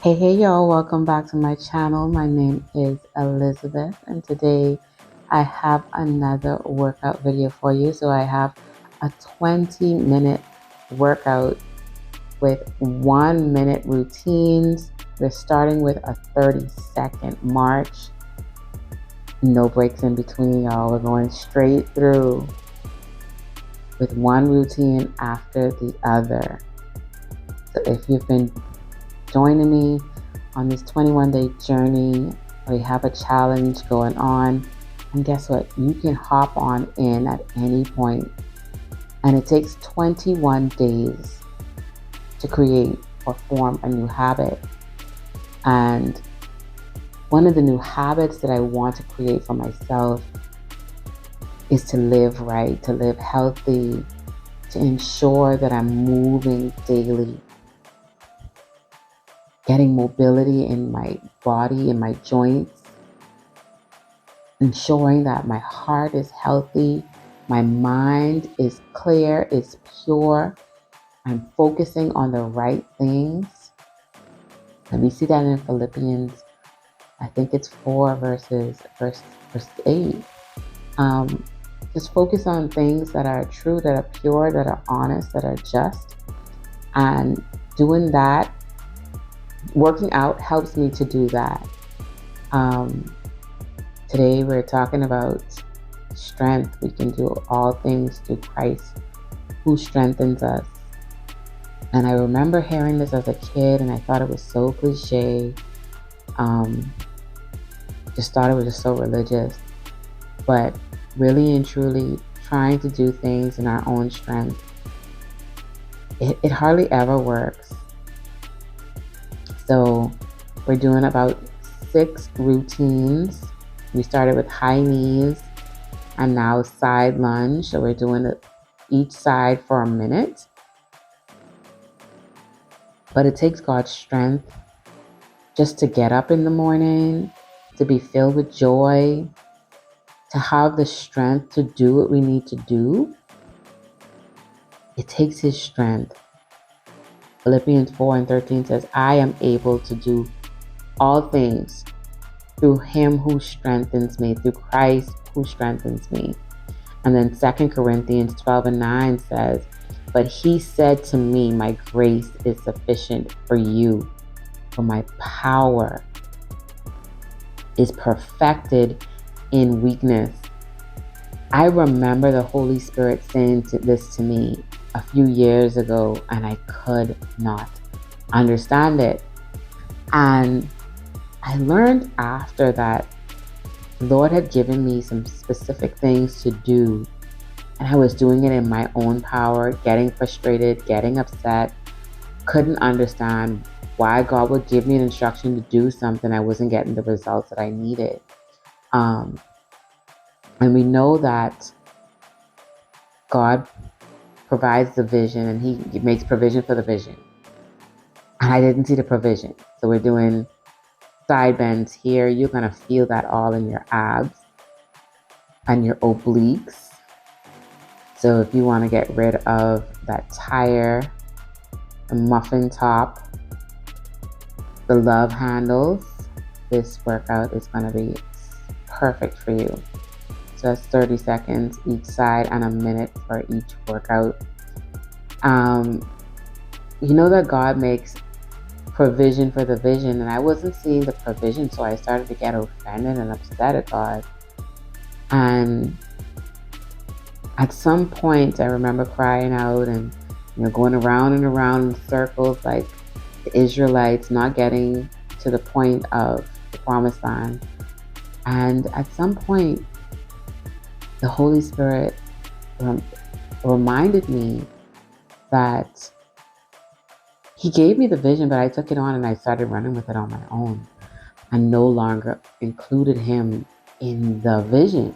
Hey y'all, welcome back to my channel. My name is Elizabeth, and today I have another workout video for you. So I have a 20-minute workout with 1-minute routines. We're starting with a 30-second march, no breaks in between, y'all. We're going straight through with one routine after the other. So if you've been joining me on this 21-day journey, we have a challenge going on, and guess what? You can hop on in at any point, and it takes 21 days to create or form a new habit. And one of the new habits that I want to create for myself is to live right, to live healthy, to ensure that I'm moving daily, getting mobility in my body, in my joints, ensuring that my heart is healthy, my mind is clear, is pure. I'm focusing on the right things. And we see that in Philippians, I think it's 4 verse 8. Just focus on things that are true, that are pure, that are honest, that are just. And doing that, working out helps me to do that. Today we're talking about strength. We can do all things through Christ who strengthens us. And I remember hearing this as a kid, and I thought it was so cliche. Just thought it was just so religious. But really and truly, trying to do things in our own strength, it hardly ever works. So we're doing about 6 routines. We started with high knees and now side lunge. So we're doing each side for a minute. But it takes God's strength just to get up in the morning, to be filled with joy, to have the strength to do what we need to do. It takes His strength. Philippians 4:13 says, I am able to do all things through Him who strengthens me, through Christ who strengthens me. And then 2 Corinthians 12:9 says, but He said to me, my grace is sufficient for you, for my power is perfected in weakness. I remember the Holy Spirit saying this to me a few years ago, and I could not understand it. And I learned after that the Lord had given me some specific things to do, and I was doing it in my own power, getting frustrated, getting upset, couldn't understand why God would give me an instruction to do something I wasn't getting the results that I needed. And we know that God provides the vision, and He makes provision for the vision. And I didn't see the provision. So we're doing side bends here. You're going to feel that all in your abs and your obliques. So if you want to get rid of that tire, the muffin top, the love handles, this workout is going to be perfect for you. So that's 30 seconds each side and a minute for each workout. You know that God makes provision for the vision, and I wasn't seeing the provision, so I started to get offended and upset at God. And at some point I remember crying out and going around and around in circles like the Israelites, not getting to the point of the promised land. And at some point the Holy Spirit reminded me that He gave me the vision, but I took it on and I started running with it on my own. I no longer included Him in the vision.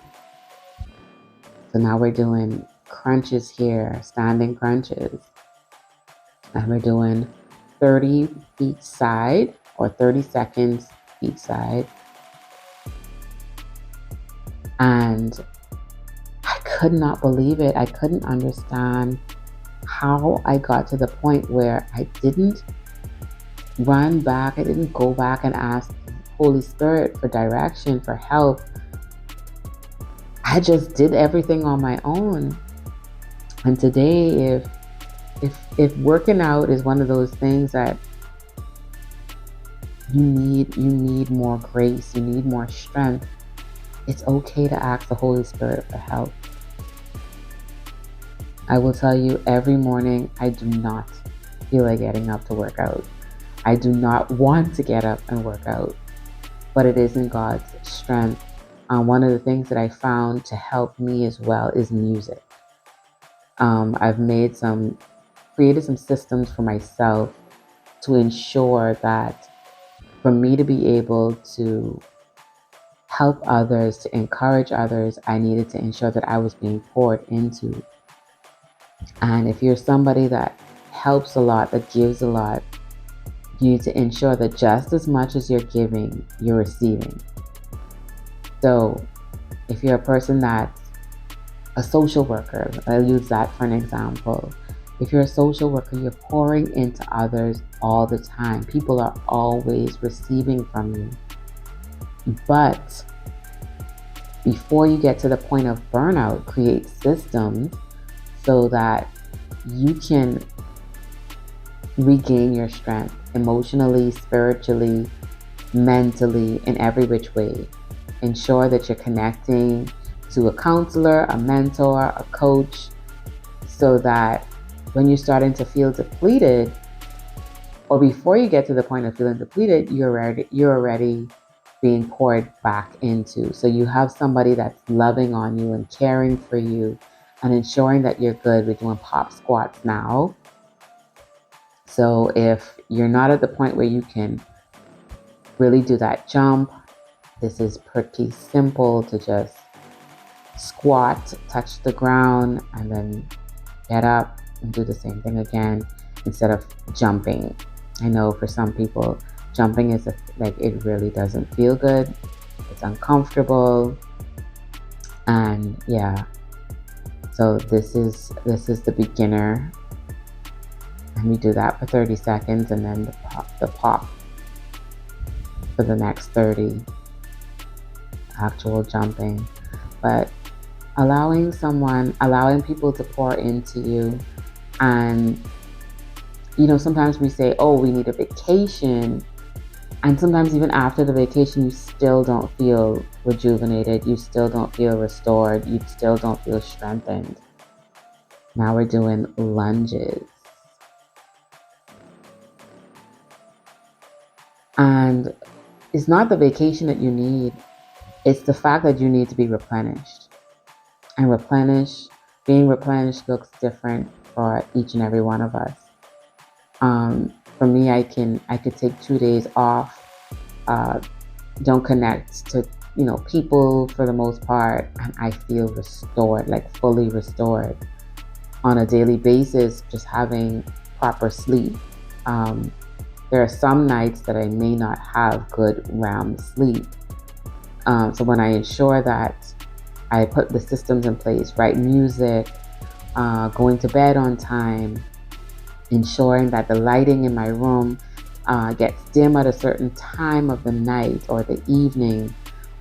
So now we're doing crunches here, standing crunches. And we're doing 30 each side, or 30 seconds each side. And I could not believe it. I couldn't understand how I got to the point where I didn't run back. I didn't go back and ask Holy Spirit for direction, for help. I just did everything on my own. And today, if working out is one of those things that you need more grace, you need more strength, it's okay to ask the Holy Spirit for help. I will tell you, every morning I do not feel like getting up to work out. I do not want to get up and work out, but it is in God's strength. One of the things that I found to help me as well is music. I've created some systems for myself to ensure that for me to be able to help others, to encourage others, I needed to ensure that I was being poured into. And if you're somebody that helps a lot, that gives a lot, you need to ensure that just as much as you're giving, you're receiving. So if you're a person that's a social worker, I'll use that for an example. If you're a social worker, you're pouring into others all the time. People are always receiving from you. But before you get to the point of burnout, create systems so that you can regain your strength emotionally, spiritually, mentally, in every which way. Ensure that you're connecting to a counselor, a mentor, a coach, so that when you're starting to feel depleted, or before you get to the point of feeling depleted, you're already being poured back into. So you have somebody that's loving on you and caring for you and ensuring that you're good. We're doing pop squats now. So if you're not at the point where you can really do that jump, this is pretty simple to just squat, touch the ground, and then get up and do the same thing again instead of jumping. I know for some people, jumping is it really doesn't feel good. It's uncomfortable, and yeah. So this is the beginner, and we do that for 30 seconds, and then the pop for the next 30. Actual jumping, but allowing people to pour into you. And sometimes we say, oh, we need a vacation, and sometimes even after the vacation you still don't feel rejuvenated, you still don't feel restored, you still don't feel strengthened. Now we're doing lunges, and it's not the vacation that you need, it's the fact that you need to be replenished. And being replenished looks different for each and every one of us. For me, I could take 2 days off, don't connect to people for the most part, and I feel restored, like fully restored on a daily basis, just having proper sleep. There are some nights that I may not have good REM sleep. So when I ensure that I put the systems in place, right music, going to bed on time, ensuring that the lighting in my room gets dim at a certain time of the night or the evening,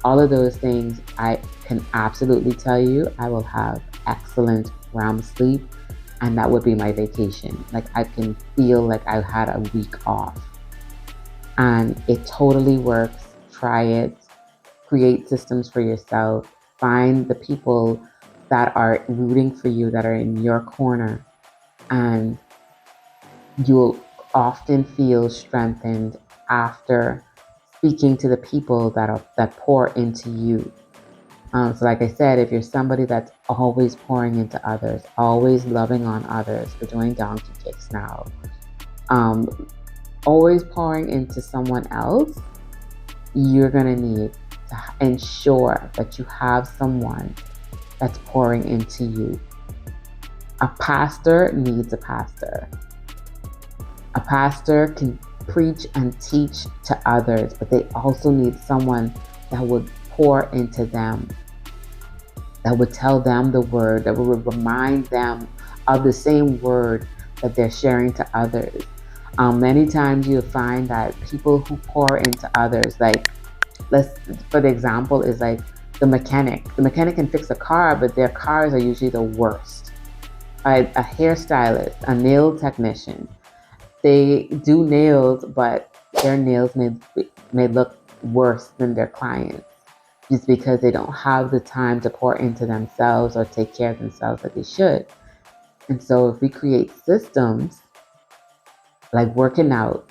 all of those things, I can absolutely tell you I will have excellent REM sleep, and that would be my vacation. Like, I can feel like I had a week off, and it totally works. Try it. Create systems for yourself. Find the people that are rooting for you, that are in your corner, and you'll often feel strengthened after speaking to the people that pour into you. So like I said, if you're somebody that's always pouring into others, always loving on others, we're doing donkey kicks now, always pouring into someone else, you're going to need to ensure that you have someone that's pouring into you. A pastor needs a pastor. A pastor can preach and teach to others, but they also need someone that would pour into them, that would tell them the word, that would remind them of the same word that they're sharing to others. Many times you'll find that people who pour into others, like, let's, for the example, is like the mechanic. The mechanic can fix a car, but their cars are usually the worst. A hairstylist, a nail technician, they do nails, but their nails may look worse than their clients just because they don't have the time to pour into themselves or take care of themselves like they should. And so if we create systems like working out,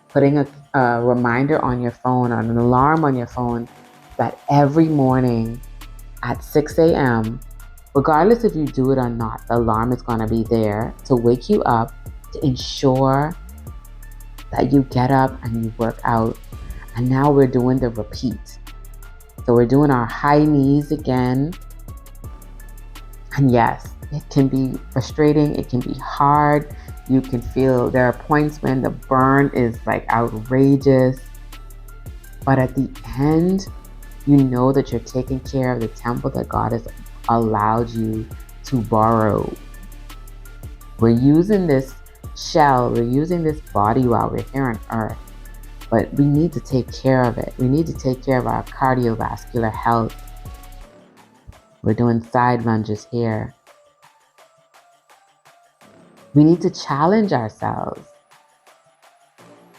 putting a reminder on your phone or an alarm on your phone that every morning at 6 a.m., regardless if you do it or not, the alarm is going to be there to wake you up, to ensure that you get up and you work out. And now we're doing the repeat. So we're doing our high knees again. And yes, it can be frustrating. It can be hard. You can feel there are points when the burn is like outrageous. But at the end, you know that you're taking care of the temple that God has allowed you to borrow. We're using this shell, we're using this body while we're here on earth, but we need to take care of it. We need to take care of our cardiovascular health. We're doing side lunges here. We need to challenge ourselves.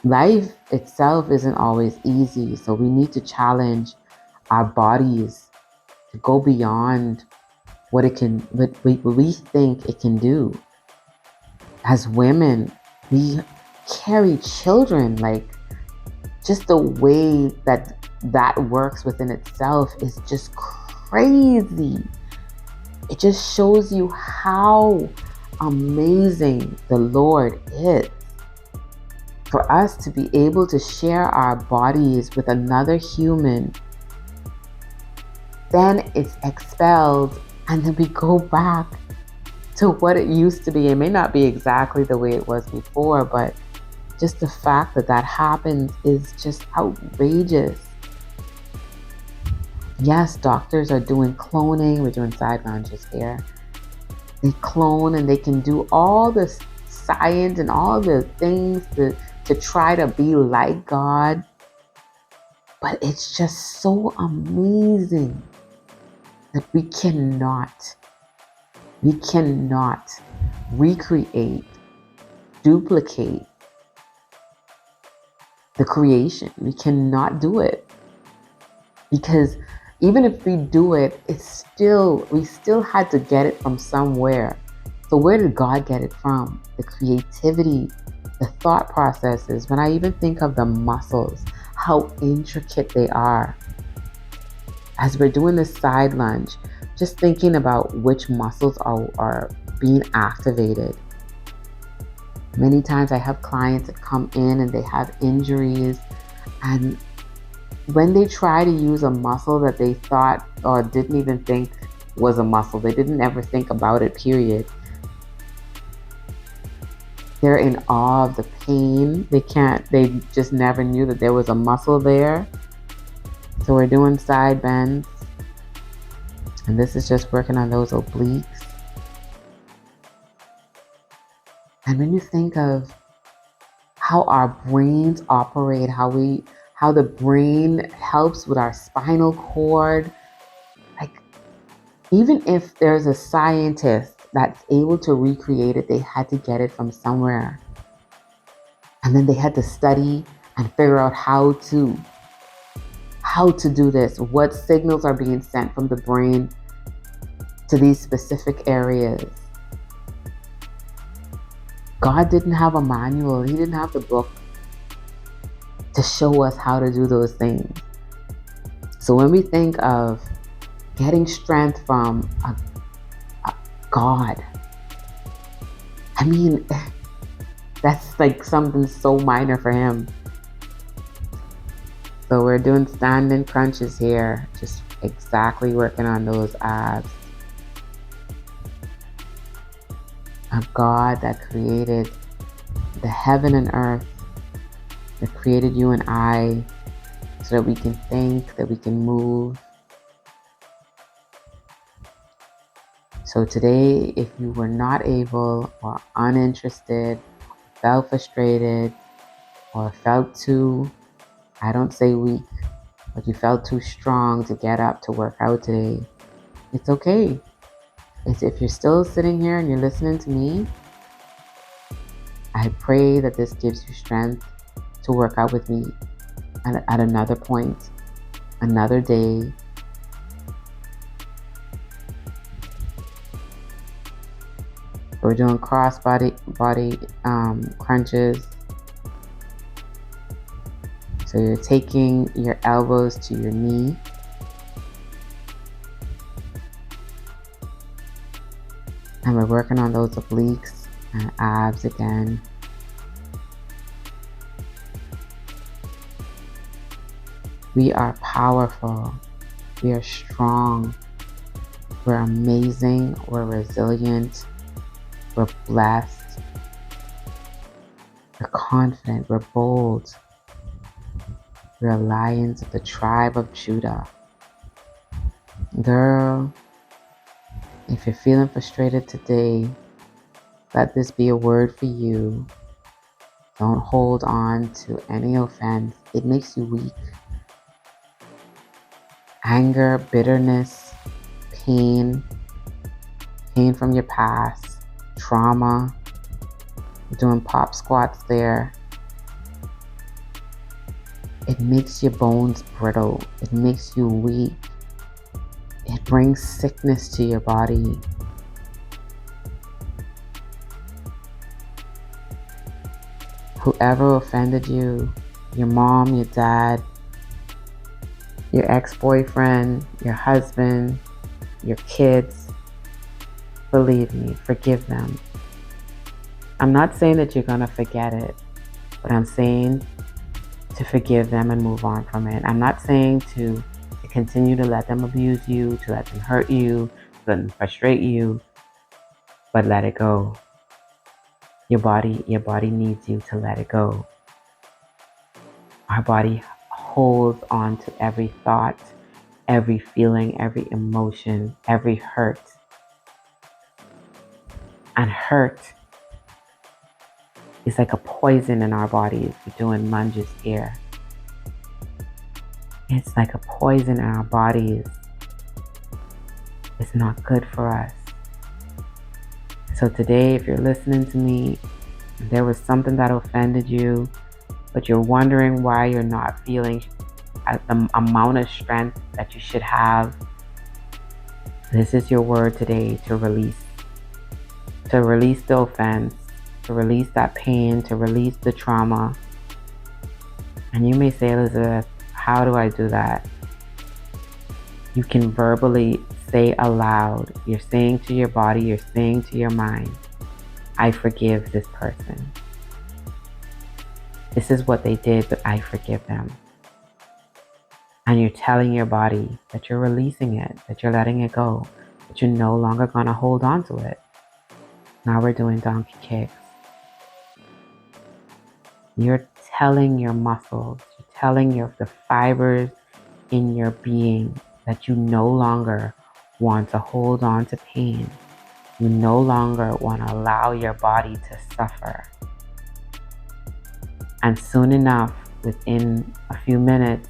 Life itself isn't always easy, so we need to challenge our bodies to go beyond what we think it can do. As women, we carry children. Like, just the way that works within itself is just crazy. It just shows you how amazing the Lord is. For us to be able to share our bodies with another human, then it's expelled, and then we go back to what it used to be. It may not be exactly the way it was before, but just the fact that that happens is just outrageous. Yes, doctors are doing cloning. We're doing side lunges here. They clone and they can do all the science and all the things to try to be like God. But it's just so amazing that we cannot recreate, duplicate the creation. We cannot do it. Because even if we do it, we still had to get it from somewhere. So where did God get it from? The creativity, the thought processes. When I even think of the muscles, how intricate they are. As we're doing this side lunge, just thinking about which muscles are being activated. Many times I have clients that come in and they have injuries, and when they try to use a muscle that they thought or didn't even think was a muscle, they didn't ever think about it, period. They're in awe of the pain. They just never knew that there was a muscle there. So we're doing side bends. And this is just working on those obliques. And when you think of how our brains operate, how the brain helps with our spinal cord, like, even if there's a scientist that's able to recreate it, they had to get it from somewhere. And then they had to study and figure out how to do this, what signals are being sent from the brain to these specific areas. God didn't have a manual. He didn't have the book to show us how to do those things. So when we think of getting strength from a God, I mean, that's like something so minor for him. So we're doing standing crunches here, just exactly working on those abs. A God that created the heaven and earth, that created you and I, so that we can think, that we can move. So today, if you were not able or uninterested, felt frustrated or felt too, I don't say weak, but you felt too strong to get up to work out today, it's okay. If you're still sitting here and you're listening to me, I pray that this gives you strength to work out with me at another point, another day. We're doing cross body crunches. So you're taking your elbows to your knee. And we're working on those obliques and abs again. We are powerful. We are strong. We're amazing. We're resilient. We're blessed. We're confident. We're bold. We're lions of the tribe of Judah. Girl, if you're feeling frustrated today, let this be a word for you. Don't hold on to any offense. It makes you weak. Anger, bitterness, pain from your past, trauma. You're doing pop squats there. It makes your bones brittle. It makes you weak. It brings sickness to your body. Whoever offended you, your mom, your dad, your ex-boyfriend, your husband, your kids, believe me, forgive them. I'm not saying that you're gonna forget it, but I'm saying to forgive them and move on from it. I'm not saying to continue to let them abuse you, to let them hurt you, to let them frustrate you, but let it go. Your body needs you to let it go. Our body holds on to every thought, every feeling, every emotion, every hurt. And hurt is like a poison in our bodies. We're doing lunges here. It's like a poison in our bodies. It's not good for us. So today, if you're listening to me, there was something that offended you, but you're wondering why you're not feeling at the amount of strength that you should have, this is your word today to release. To release the offense, to release that pain, to release the trauma. And you may say, Elizabeth, how do I do that? You can verbally say aloud. You're saying to your body, you're saying to your mind, I forgive this person. This is what they did, but I forgive them. And you're telling your body that you're releasing it, that you're letting it go, that you're no longer going to hold on to it. Now we're doing donkey kicks. You're telling your muscles, you're telling the fibers in your being that you no longer want to hold on to pain. You no longer want to allow your body to suffer. And soon enough, within a few minutes,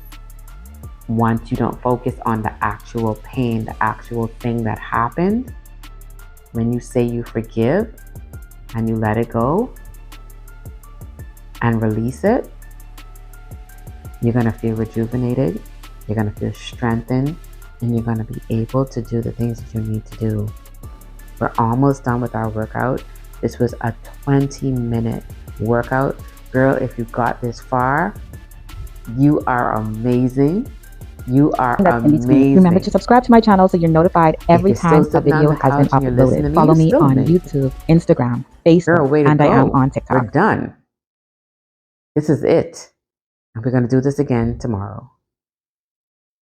once you don't focus on the actual pain, the actual thing that happened, when you say you forgive and you let it go and release it, you're going to feel rejuvenated, you're going to feel strengthened, and you're going to be able to do the things that you need to do. We're almost done with our workout. This was a 20-minute workout. Girl, if you got this far, you are amazing. You are amazing. Remember to subscribe to my channel so you're notified every time a video has been uploaded. Follow me on YouTube, Instagram, Facebook, and I am on TikTok. We're done. This is it. And we're going to do this again tomorrow.